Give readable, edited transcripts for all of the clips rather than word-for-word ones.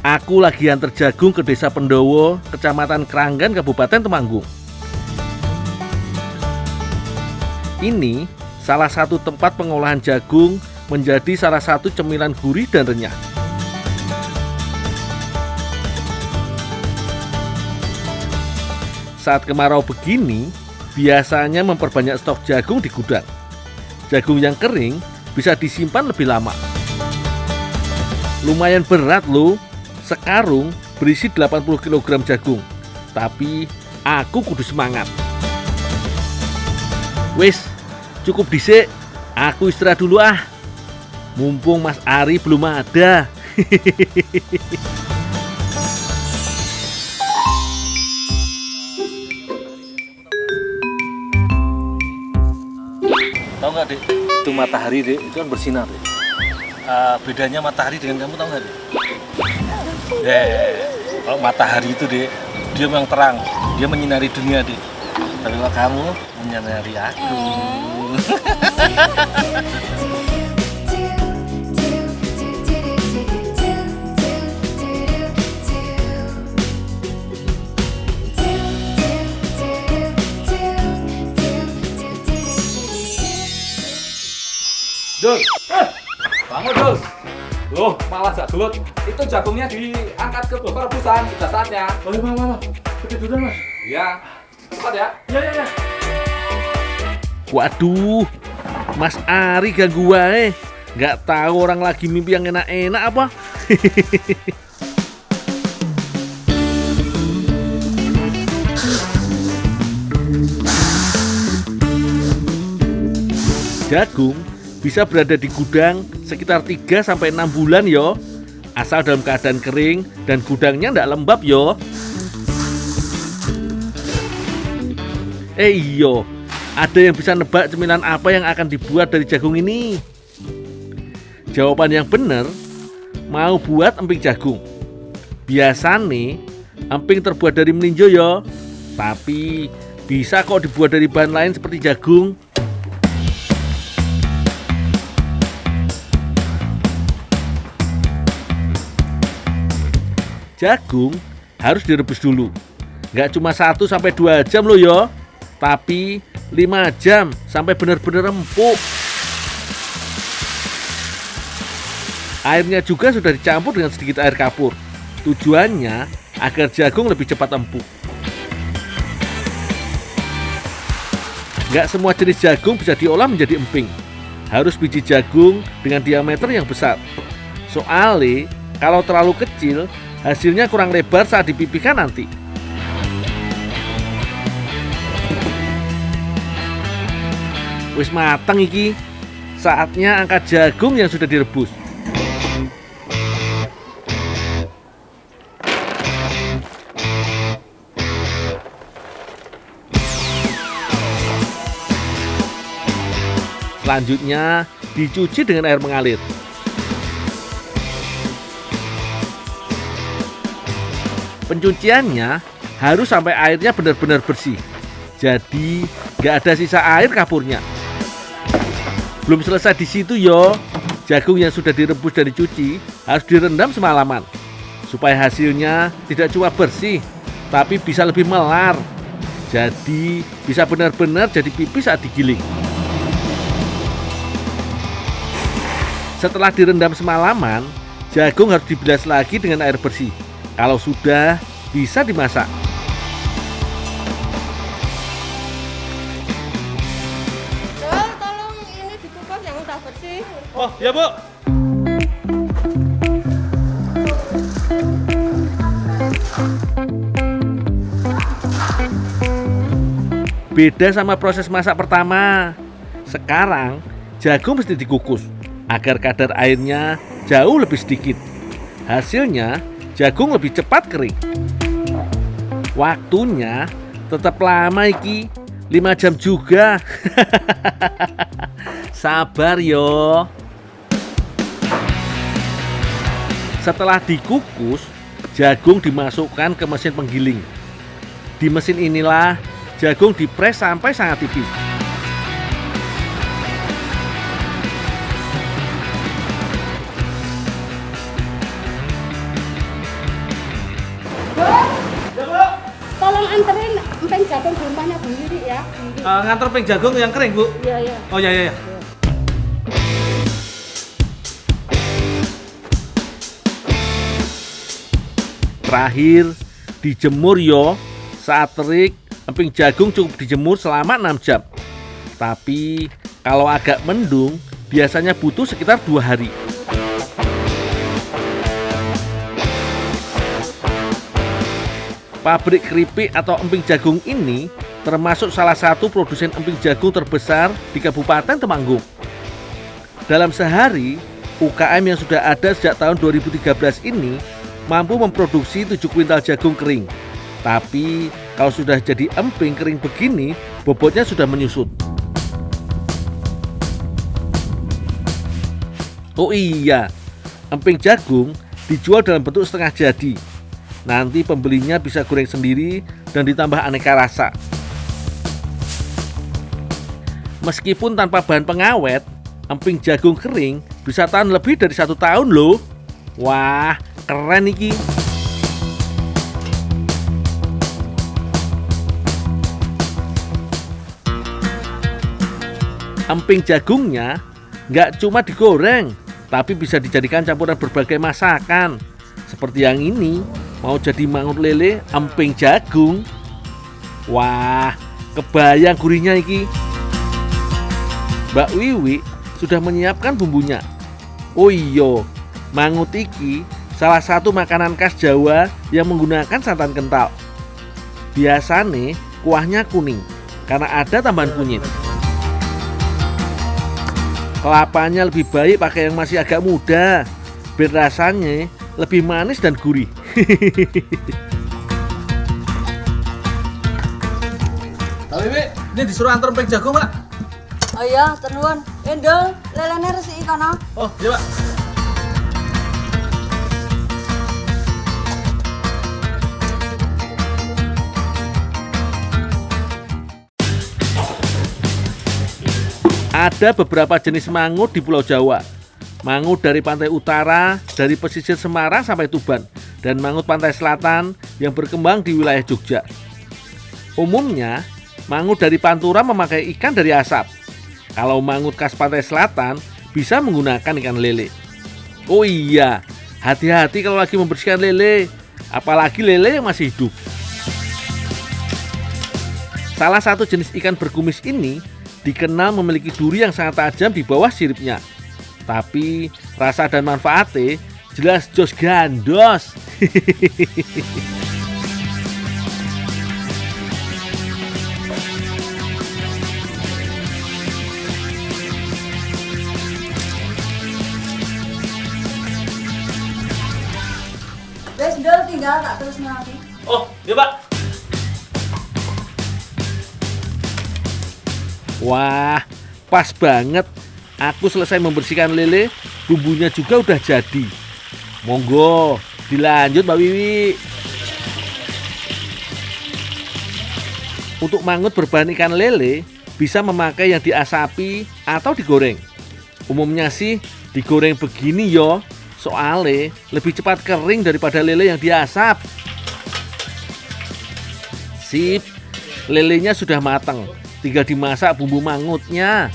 Aku lagi antar jagung ke Desa Pendowo, Kecamatan Kranggan, Kabupaten Temanggung. Ini salah satu tempat pengolahan jagung menjadi salah satu cemilan gurih dan renyah. Saat kemarau begini, biasanya memperbanyak stok jagung di gudang. Jagung yang kering bisa disimpan lebih lama. Lumayan berat loh, sekarung berisi 80 kg jagung. Tapi aku kudu semangat. Wis, cukup dhisik, aku istirahat dulu ah. Mumpung Mas Ari belum ada. Tahu nggak, Dek? Itu matahari, Dek, itu kan bersinar, Dek. Bedanya matahari dengan kamu tahu nggak, Dek? Kalau matahari itu, Dek, dia memang terang, dia menyinari dunia, Dek. Tapi kalau kamu menyinari aku. Dul, bangun Dul. Loh, malah gak gelut. Itu jagungnya diangkat ke perebusan, sudah saatnya. Oh iya, Mas. Pergi dulu, Mas. Iya, cepat ya. Iya. Waduh, Mas Ari ganggu wae. Nggak tahu orang lagi mimpi yang enak-enak apa. Jagung bisa berada di gudang sekitar 3-6 bulan yo. Asal dalam keadaan kering dan gudangnya ndak lembab yo. Iyo, ada yang bisa nebak cemilan apa yang akan dibuat dari jagung ini? Jawaban yang benar, mau buat emping jagung. Biasanya emping terbuat dari melinjo yo. Tapi bisa kok dibuat dari bahan lain seperti jagung. Jagung harus direbus dulu. Nggak cuma 1-2 jam loh yo, tapi 5 jam sampai benar-benar empuk. Airnya juga sudah dicampur dengan sedikit air kapur. Tujuannya agar jagung lebih cepat empuk. Nggak semua jenis jagung bisa diolah menjadi emping. Harus biji jagung dengan diameter yang besar. Soalnya kalau terlalu kecil, hasilnya kurang lebar saat dipipihkan nanti. Wis mateng iki. Saatnya angkat jagung yang sudah direbus. Selanjutnya dicuci dengan air mengalir. Pencuciannya harus sampai airnya benar-benar bersih. Jadi nggak ada sisa air kapurnya. Belum selesai di situ yo. Jagung yang sudah direbus dan dicuci harus direndam semalaman supaya hasilnya tidak cuma bersih, tapi bisa lebih melar. Jadi bisa benar-benar jadi pipih saat digiling. Setelah direndam semalaman, jagung harus dibilas lagi dengan air bersih. Kalau sudah, bisa dimasak. Tolong ini dikupas yang udah bersih. Oh, ya, Bu. Beda sama proses masak pertama. Sekarang, jagung mesti dikukus agar kadar airnya jauh lebih sedikit. Hasilnya, jagung lebih cepat kering. Waktunya tetap lama iki, 5 jam juga. Sabar yo. Setelah dikukus, jagung dimasukkan ke mesin penggiling. Di mesin inilah jagung dipres sampai sangat tipis. ya. Nganter emping jagung yang kering, Bu. Iya, iya. Oh iya. Terakhir dijemur yo. Saat terik, emping jagung cukup dijemur selama 6 jam. Tapi kalau agak mendung, biasanya butuh sekitar 2 hari. Pabrik keripik atau emping jagung ini termasuk salah satu produsen emping jagung terbesar di Kabupaten Temanggung. Dalam sehari, UKM yang sudah ada sejak tahun 2013 ini mampu memproduksi 7 kuintal jagung kering. Tapi kalau sudah jadi emping kering begini, bobotnya sudah menyusut. Oh iya, emping jagung dijual dalam bentuk setengah jadi. Nanti pembelinya bisa goreng sendiri dan ditambah aneka rasa. Meskipun tanpa bahan pengawet, emping jagung kering bisa tahan lebih dari 1 tahun loh. Wah, keren iki. Emping jagungnya nggak cuma digoreng, tapi bisa dijadikan campuran berbagai masakan. Seperti yang ini, mau jadi mangut lele emping jagung. Wah, kebayang gurihnya iki. Mbak Wiwi sudah menyiapkan bumbunya. Oh iya, mangut iki salah satu makanan khas Jawa yang menggunakan santan kental. Biasanya kuahnya kuning karena ada tambahan kunyit. Kelapanya lebih baik pakai yang masih agak muda, biar rasanya lebih manis dan gurih. Tapi Wi, ini disuruh antar emping jagung, Pak. Oh iya, tenuan. Endol, lelene resiki kono. Oh, iya, Pak. Ada beberapa jenis mangut di Pulau Jawa. Mangut dari pantai utara, dari pesisir Semarang sampai Tuban, dan mangut pantai selatan yang berkembang di wilayah Jogja. Umumnya, mangut dari Pantura memakai ikan dari asap. Kalau mangut khas pantai selatan bisa menggunakan ikan lele. Oh iya, hati-hati kalau lagi membersihkan lele, apalagi lele yang masih hidup. Salah satu jenis ikan berkumis ini dikenal memiliki duri yang sangat tajam di bawah siripnya. Tapi rasa dan manfaatnya jelas jos gandos. Wes ndol tinggal tak terus nanti. Oh, iya Pak. Wah, pas banget. Aku selesai membersihkan lele, bumbunya juga udah jadi. Monggo, dilanjut Mbak Wiwi. Untuk mangut berbahan ikan lele, bisa memakai yang diasapi atau digoreng. Umumnya sih digoreng begini yo, soalnya lebih cepat kering daripada lele yang diasap. Sip, lelenya sudah matang, tinggal dimasak bumbu mangutnya.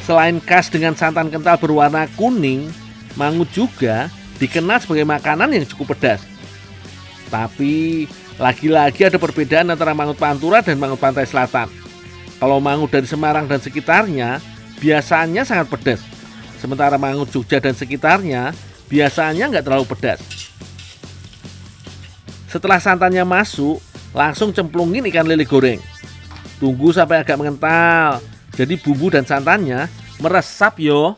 Selain khas dengan santan kental berwarna kuning, mangut juga dikenal sebagai makanan yang cukup pedas. Tapi lagi-lagi ada perbedaan antara mangut Pantura dan mangut pantai selatan. Kalau mangut dari Semarang dan sekitarnya biasanya sangat pedas. Sementara mangut Jogja dan sekitarnya biasanya nggak terlalu pedas. Setelah santannya masuk, langsung cemplungin ikan lele goreng. Tunggu sampai agak mengental. Jadi bumbu dan santannya meresap yo.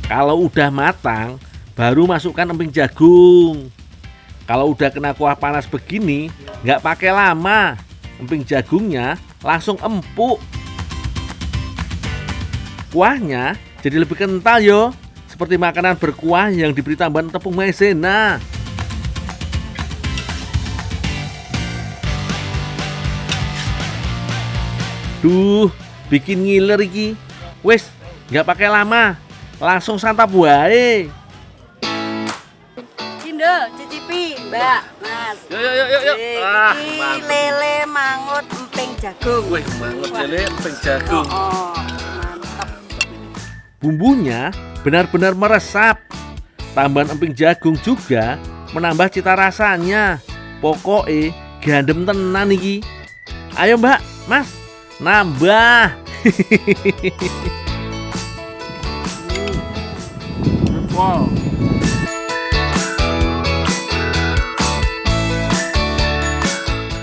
Kalau udah matang, baru masukkan emping jagung. Kalau udah kena kuah panas begini, nggak pakai lama. Emping jagungnya langsung empuk. Kuahnya jadi lebih kental yo. seperti makanan berkuah yang diberi tambahan tepung maizena. Duh, bikin ngiler iki. Wes, nggak pakai lama, langsung santap wae. Indol, cicipi, Mbak, Mas. Yuk. Iki Mantap. lele mangut emping jagung. Wih, banget lele emping jagung. Oh, mantap. Bumbunya benar-benar meresap. Tambahan emping jagung juga menambah cita rasanya. Pokoknya gandem tenan iki. Ayo Mbak, Mas, nambah. Wow.